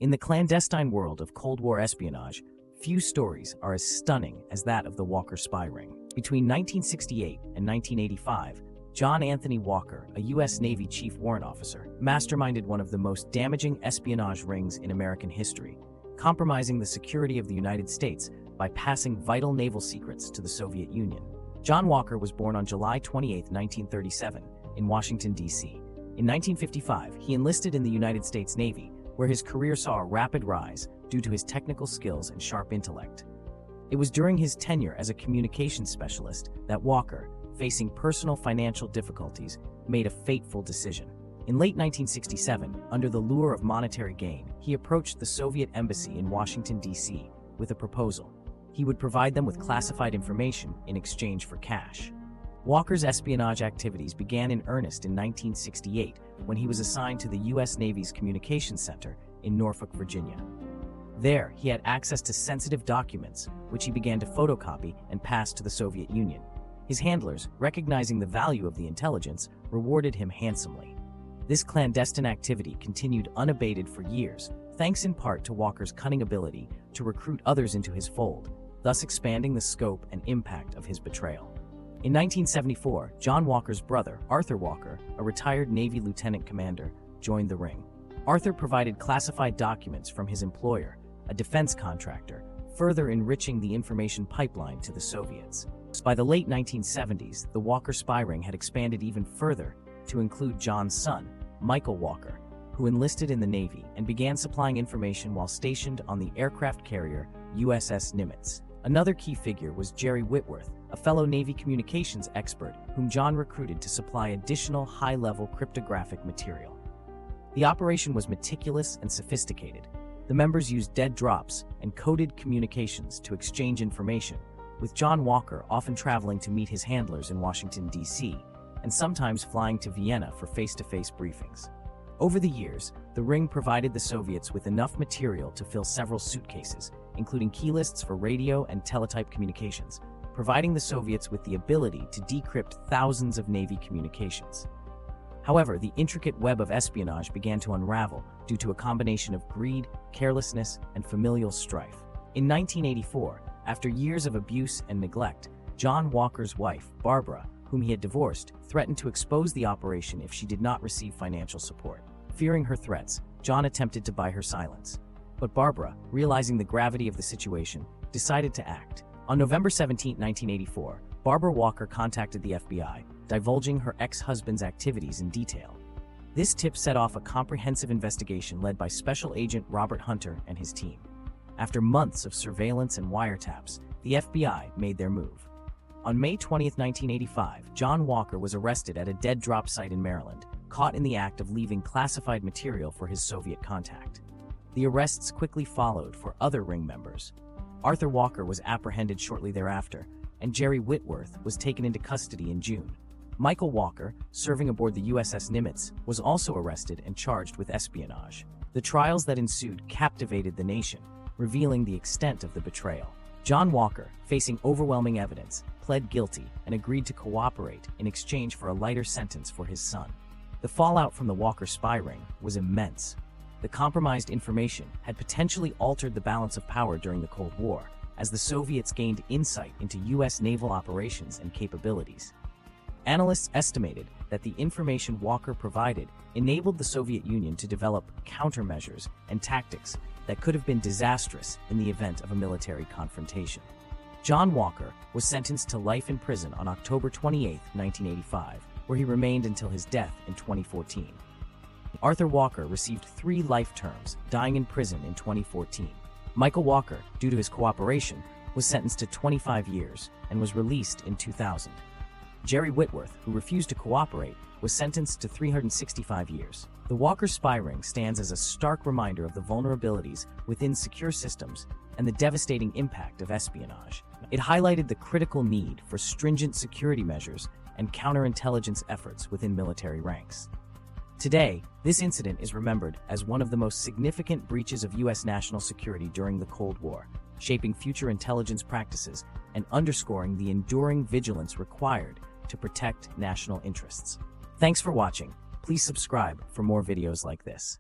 In the clandestine world of Cold War espionage, few stories are as stunning as that of the Walker spy ring. Between 1968 and 1985, John Anthony Walker, a U.S. Navy Chief Warrant Officer, masterminded one of the most damaging espionage rings in American history, compromising the security of the United States by passing vital naval secrets to the Soviet Union. John Walker was born on July 28, 1937, in Washington, D.C. In 1955, he enlisted in the United States Navy, where his career saw a rapid rise due to his technical skills and sharp intellect. It was during his tenure as a communications specialist that Walker, facing personal financial difficulties, made a fateful decision. In late 1967, under the lure of monetary gain, he approached the Soviet embassy in Washington, D.C. with a proposal. He would provide them with classified information in exchange for cash. Walker's espionage activities began in earnest in 1968 when he was assigned to the U.S. Navy's Communications Center in Norfolk, Virginia. There, he had access to sensitive documents, which he began to photocopy and pass to the Soviet Union. His handlers, recognizing the value of the intelligence, rewarded him handsomely. This clandestine activity continued unabated for years, thanks in part to Walker's cunning ability to recruit others into his fold, thus expanding the scope and impact of his betrayal. In 1974, John Walker's brother, Arthur Walker, a retired Navy lieutenant commander, joined the ring. Arthur provided classified documents from his employer, a defense contractor, further enriching the information pipeline to the Soviets. By the late 1970s, the Walker spy ring had expanded even further to include John's son, Michael Walker, who enlisted in the Navy and began supplying information while stationed on the aircraft carrier USS Nimitz. Another key figure was Jerry Whitworth, a fellow Navy communications expert whom John recruited to supply additional high-level cryptographic material. The operation was meticulous and sophisticated. The members used dead drops and coded communications to exchange information, with John Walker often traveling to meet his handlers in Washington, D.C., and sometimes flying to Vienna for face-to-face briefings. Over the years, the ring provided the Soviets with enough material to fill several suitcases, including key lists for radio and teletype communications, providing the Soviets with the ability to decrypt thousands of Navy communications. However, the intricate web of espionage began to unravel due to a combination of greed, carelessness, and familial strife. In 1984, after years of abuse and neglect, John Walker's wife, Barbara, whom he had divorced, threatened to expose the operation if she did not receive financial support. Fearing her threats, John attempted to buy her silence. But Barbara, realizing the gravity of the situation, decided to act. On November 17, 1984, Barbara Walker contacted the FBI, divulging her ex-husband's activities in detail. This tip set off a comprehensive investigation led by Special Agent Robert Hunter and his team. After months of surveillance and wiretaps, the FBI made their move. On May 20, 1985, John Walker was arrested at a dead drop site in Maryland, caught in the act of leaving classified material for his Soviet contact. The arrests quickly followed for other ring members. Arthur Walker was apprehended shortly thereafter, and Jerry Whitworth was taken into custody in June. Michael Walker, serving aboard the USS Nimitz, was also arrested and charged with espionage. The trials that ensued captivated the nation, revealing the extent of the betrayal. John Walker, facing overwhelming evidence, pled guilty and agreed to cooperate in exchange for a lighter sentence for his son. The fallout from the Walker spy ring was immense. The compromised information had potentially altered the balance of power during the Cold War, as the Soviets gained insight into U.S. naval operations and capabilities. Analysts estimated that the information Walker provided enabled the Soviet Union to develop countermeasures and tactics that could have been disastrous in the event of a military confrontation. John Walker was sentenced to life in prison on October 28, 1985, where he remained until his death in 2014. Arthur Walker received 3 life terms, dying in prison in 2014. Michael Walker, due to his cooperation, was sentenced to 25 years and was released in 2000. Jerry Whitworth, who refused to cooperate, was sentenced to 365 years. The Walker spy ring stands as a stark reminder of the vulnerabilities within secure systems and the devastating impact of espionage. It highlighted the critical need for stringent security measures and counterintelligence efforts within military ranks. Today, this incident is remembered as one of the most significant breaches of U.S. national security during the Cold War, shaping future intelligence practices and underscoring the enduring vigilance required to protect national interests. Thanks for watching. Please subscribe for more videos like this.